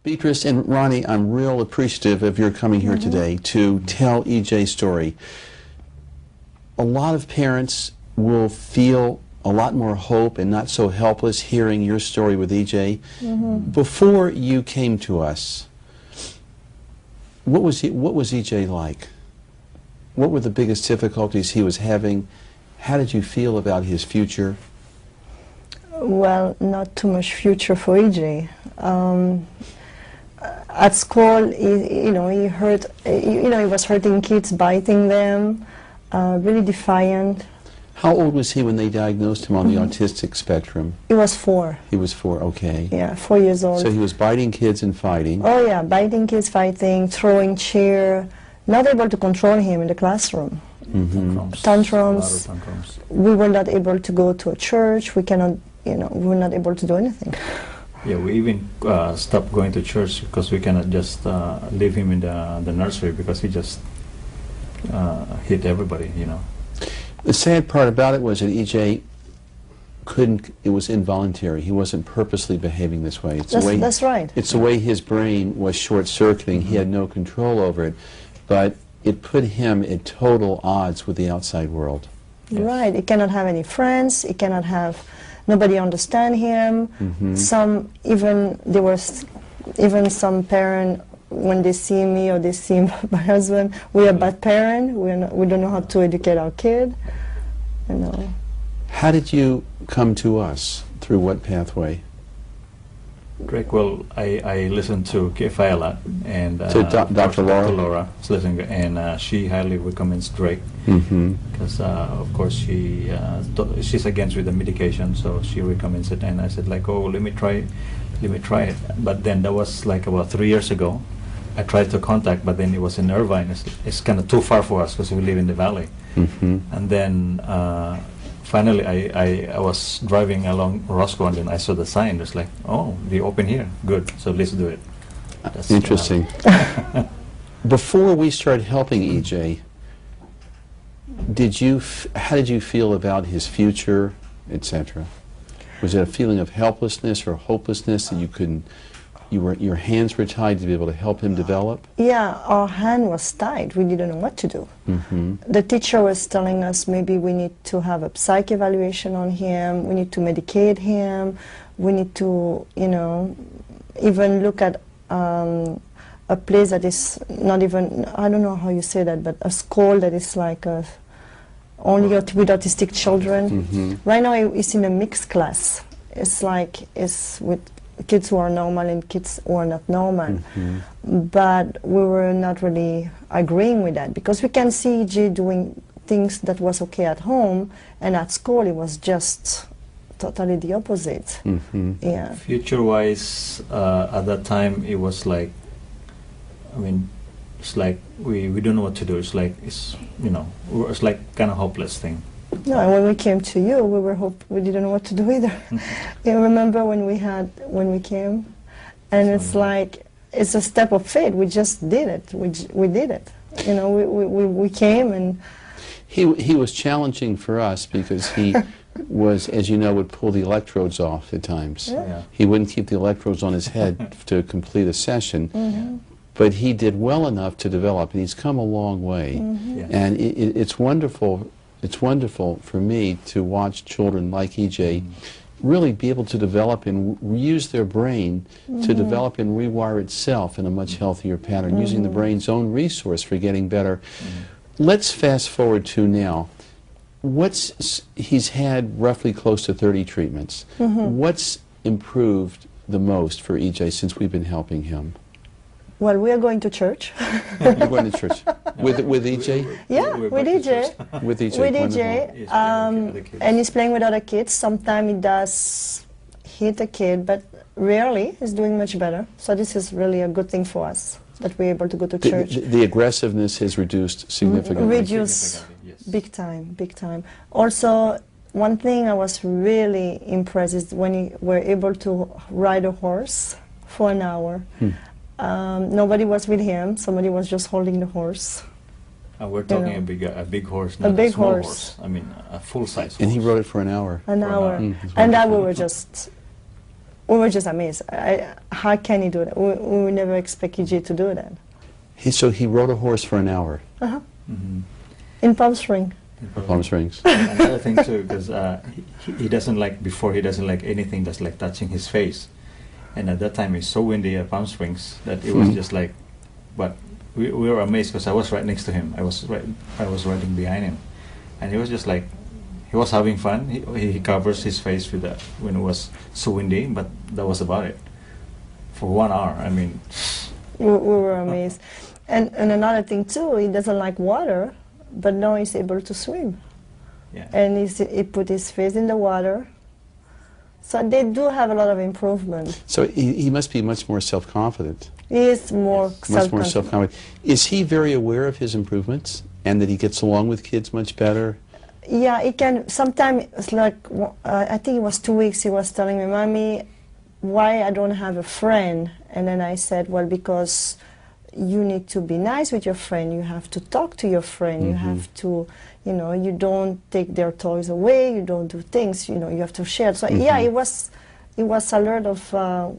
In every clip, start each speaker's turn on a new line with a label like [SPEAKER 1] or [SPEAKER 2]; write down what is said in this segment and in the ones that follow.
[SPEAKER 1] Beatrice and Ronnie, I'm real appreciative of your coming here today to tell EJ's story. A lot of parents will feel a lot more hope and not so helpless hearing your story with EJ. Before you came to us, what was EJ like? What were the biggest difficulties he was having? How did you feel about his future?
[SPEAKER 2] Well, not too much future for EJ. At school, he was hurting kids, biting them, really defiant.
[SPEAKER 1] How old was he when they diagnosed him on the autistic spectrum?
[SPEAKER 2] He was 4.
[SPEAKER 1] He was 4, okay.
[SPEAKER 2] Yeah, 4 years old.
[SPEAKER 1] So he was biting kids and fighting.
[SPEAKER 2] Oh yeah, biting kids, fighting, throwing chair, not able to control him in the classroom. Tantrums.
[SPEAKER 3] Tantrums.
[SPEAKER 2] We were not able to go to a church. We cannot, we were not able to do anything.
[SPEAKER 3] Yeah, we even stopped going to church because we cannot just leave him in the nursery because he just hit everybody,
[SPEAKER 1] The sad part about it was that EJ couldn't, it was involuntary. He wasn't purposely behaving this way.
[SPEAKER 2] That's right.
[SPEAKER 1] It's the way his brain was short-circuiting. He had no control over it, but it put him at total odds with the outside world.
[SPEAKER 3] Yes.
[SPEAKER 2] Right. He cannot have any friends. He cannot have, nobody understand him. There was even some parent, when they see me or they see my husband, we're a bad parent. We don't know how to educate our kid.
[SPEAKER 1] How did you come to us? Through what pathway?
[SPEAKER 3] Greg, well, I listened to KFI a lot, and
[SPEAKER 1] To Dr. Laura?
[SPEAKER 3] Dr. Laura is listening, and she highly recommends Drake because, of course, she's against with the medication, so she recommends it. And I said, like, oh, let me try it. But then that was like about 3 years ago. I tried to contact, but then it was in Irvine. It's kind of too far for us because we live in the valley. And then finally, I was driving along Roscoe, and then I saw the sign. It's like, oh, they open here. Good. So let's do it. That's
[SPEAKER 1] interesting. Before we started helping EJ, how did you feel about his future, etc.? Was it a feeling of helplessness or hopelessness that you couldn't? Your hands were tied to be able to help him develop?
[SPEAKER 2] Yeah, our hand was tied. We didn't know what to do. The teacher was telling us maybe we need to have a psych evaluation on him, we need to medicate him, we need to, even look at a place that is not even, I don't know how you say that, but a school that is like only with autistic children. Right now he's in a mixed class. It's like, it's with kids who are normal and kids who are not normal. But we were not really agreeing with that because we can see EJ doing things that was okay at home, and at school it was just totally the opposite. Yeah.
[SPEAKER 3] Future-wise, at that time it was like, it's like we don't know what to do. It's like it's like kind of hopeless thing.
[SPEAKER 2] No, and when we came to you, we didn't know what to do either. You remember when we came, and it's like it's a step of faith. We just did it. We did it. We came, and
[SPEAKER 1] he was challenging for us because he was, as you know, would pull the electrodes off at times. He wouldn't keep the electrodes on his head to complete a session. But he did well enough to develop, and he's come a long way. And it's wonderful. It's wonderful for me to watch children like EJ really be able to develop and use their brain to develop and rewire itself in a much healthier pattern, using the brain's own resource for getting better. Let's fast forward to now. He's had roughly close to 30 treatments. What's improved the most for EJ since we've been helping him?
[SPEAKER 2] Well, we are going to church.
[SPEAKER 1] You're going to church with EJ?
[SPEAKER 2] Yeah, with EJ.
[SPEAKER 1] With EJ.
[SPEAKER 2] With EJ, and he's playing with other kids. Sometimes he does hit a kid, but rarely. He's doing much better. So this is really a good thing for us that we're able to go to church.
[SPEAKER 1] The aggressiveness has reduced significantly.
[SPEAKER 2] Reduced, big time, big time. Also, one thing I was really impressed is when we were able to ride a horse for an hour. Nobody was with him. Somebody was just holding the horse.
[SPEAKER 3] We're talking a big horse, not
[SPEAKER 2] a big
[SPEAKER 3] small
[SPEAKER 2] horse.
[SPEAKER 3] I mean, a full-size horse.
[SPEAKER 1] And he rode it for an hour.
[SPEAKER 2] An hour. And that we were just we were just amazed. How can he do that? We never expect EJ to do that.
[SPEAKER 1] So he rode a horse for an hour.
[SPEAKER 2] Uh-huh.
[SPEAKER 3] Mm-hmm.
[SPEAKER 2] In Palm Springs.
[SPEAKER 1] Palm Springs.
[SPEAKER 3] Another thing too, because he doesn't like, before he doesn't like anything that's like touching his face. And at that time it's so windy at Palm Springs that it was just like, but we were amazed because I was right next to him. I was riding behind him. And he was just like, he was having fun. He covers his face with that when it was so windy, but that was about it. For 1 hour, I mean.
[SPEAKER 2] We were amazed. And another thing too, he doesn't like water, but now he's able to swim.
[SPEAKER 3] Yeah.
[SPEAKER 2] And he put his face in the water. So they do have a lot of improvement.
[SPEAKER 1] So he must be much more self-confident.
[SPEAKER 2] He is more
[SPEAKER 1] Much more self-confident. Is he very aware of his improvements and that he gets along with kids much better?
[SPEAKER 2] Yeah, he can. Sometimes it's like, I think it was 2 weeks, he was telling me, Mommy, why I don't have a friend? And then I said, well, because you need to be nice with your friend. You have to talk to your friend. You have to, you know, you don't take their toys away. You don't do things, you know, you have to share. So yeah, it was alert of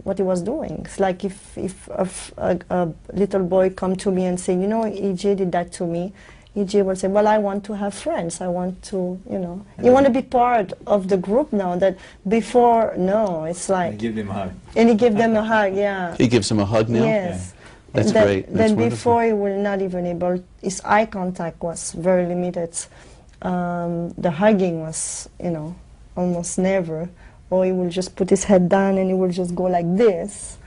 [SPEAKER 2] what he was doing. It's like if a little boy come to me and say, you know, EJ did that to me, EJ will say, well, I want to have friends. I want to, you know, you want to be part of the group now. That before, no, it's like.
[SPEAKER 3] And give them a hug.
[SPEAKER 2] And he give them a hug, yeah.
[SPEAKER 1] He gives him a hug now?
[SPEAKER 2] Yes.
[SPEAKER 1] That's great. That's
[SPEAKER 2] then
[SPEAKER 1] wonderful.
[SPEAKER 2] before he was not even able, his eye contact was very limited. The hugging was, you know, almost never. Or he will just put his head down and he will just go like this.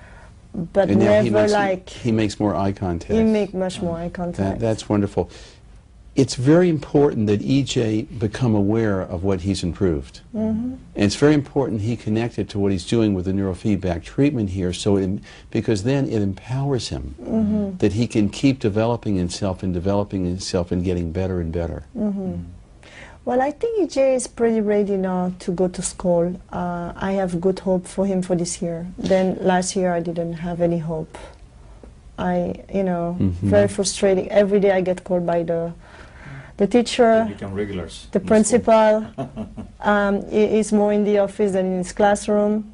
[SPEAKER 2] But
[SPEAKER 1] And now
[SPEAKER 2] never
[SPEAKER 1] he makes more eye contact.
[SPEAKER 2] he make much more eye contact.
[SPEAKER 1] That's wonderful. It's very important that EJ become aware of what he's improved. And it's very important he connected to what he's doing with the neurofeedback treatment here, so because then it empowers him that he can keep developing himself and getting better and better.
[SPEAKER 2] Well, I think EJ is pretty ready now to go to school. I have good hope for him for this year. Then last year I didn't have any hope. You know, very frustrating. Every day I get called by the teacher,
[SPEAKER 3] They become regulars.
[SPEAKER 2] the principal. He is more in the office than in his classroom.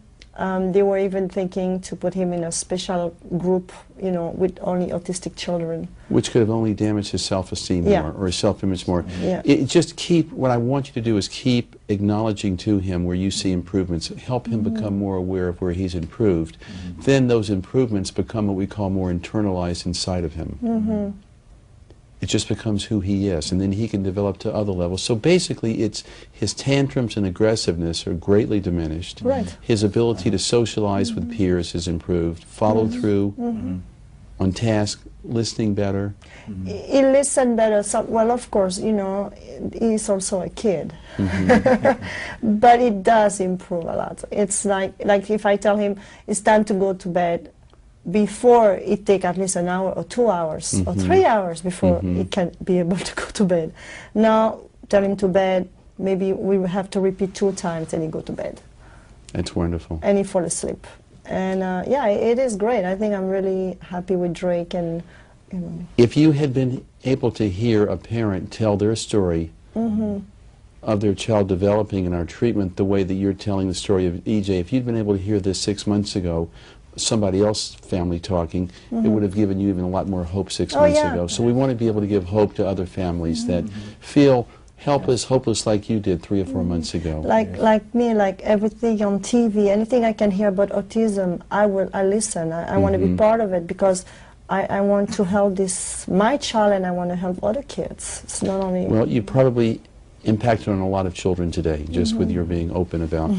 [SPEAKER 2] They were even thinking to put him in a special group, you know, with only autistic children.
[SPEAKER 1] Which could have only damaged his self-esteem more, or his self-image more.
[SPEAKER 2] Yeah.
[SPEAKER 1] What I want you to do is keep acknowledging to him where you see improvements. Help him become more aware of where he's improved. Then those improvements become what we call more internalized inside of him. It just becomes who he is, and then he can develop to other levels. So basically, it's his tantrums and aggressiveness are greatly diminished.
[SPEAKER 2] Right.
[SPEAKER 1] His ability to socialize with peers is improved. Follow through on task, listening better.
[SPEAKER 2] He listened better. Well, of course, you know, he's also a kid. But it does improve a lot. It's like if I tell him it's time to go to bed, before it take at least an hour or 2 hours or 3 hours before he can be able to go to bed. Now, tell him to bed, maybe we will have to repeat 2 times and he go to bed.
[SPEAKER 1] That's wonderful.
[SPEAKER 2] And he fall asleep. And yeah, it is great. I think I'm really happy with Drake. And you know.
[SPEAKER 1] If you had been able to hear a parent tell their story of their child developing in our treatment the way that you're telling the story of EJ, if you'd been able to hear this 6 months ago, somebody else's family talking, it would have given you even a lot more hope 6 months ago. So we want to be able to give hope to other families that feel helpless, hopeless like you did 3 or 4 months ago.
[SPEAKER 2] Like me, like everything on TV, anything I can hear about autism, I listen. I want to be part of it because I want to help my child and I want to help other kids. It's not only...
[SPEAKER 1] Well, you probably impacted on a lot of children today just with your being open about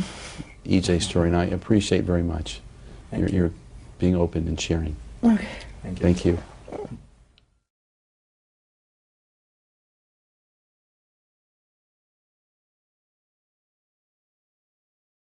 [SPEAKER 1] EJ's story, and I appreciate very much. You're being open and sharing.
[SPEAKER 2] Okay.
[SPEAKER 3] Thank you.
[SPEAKER 1] Thank you.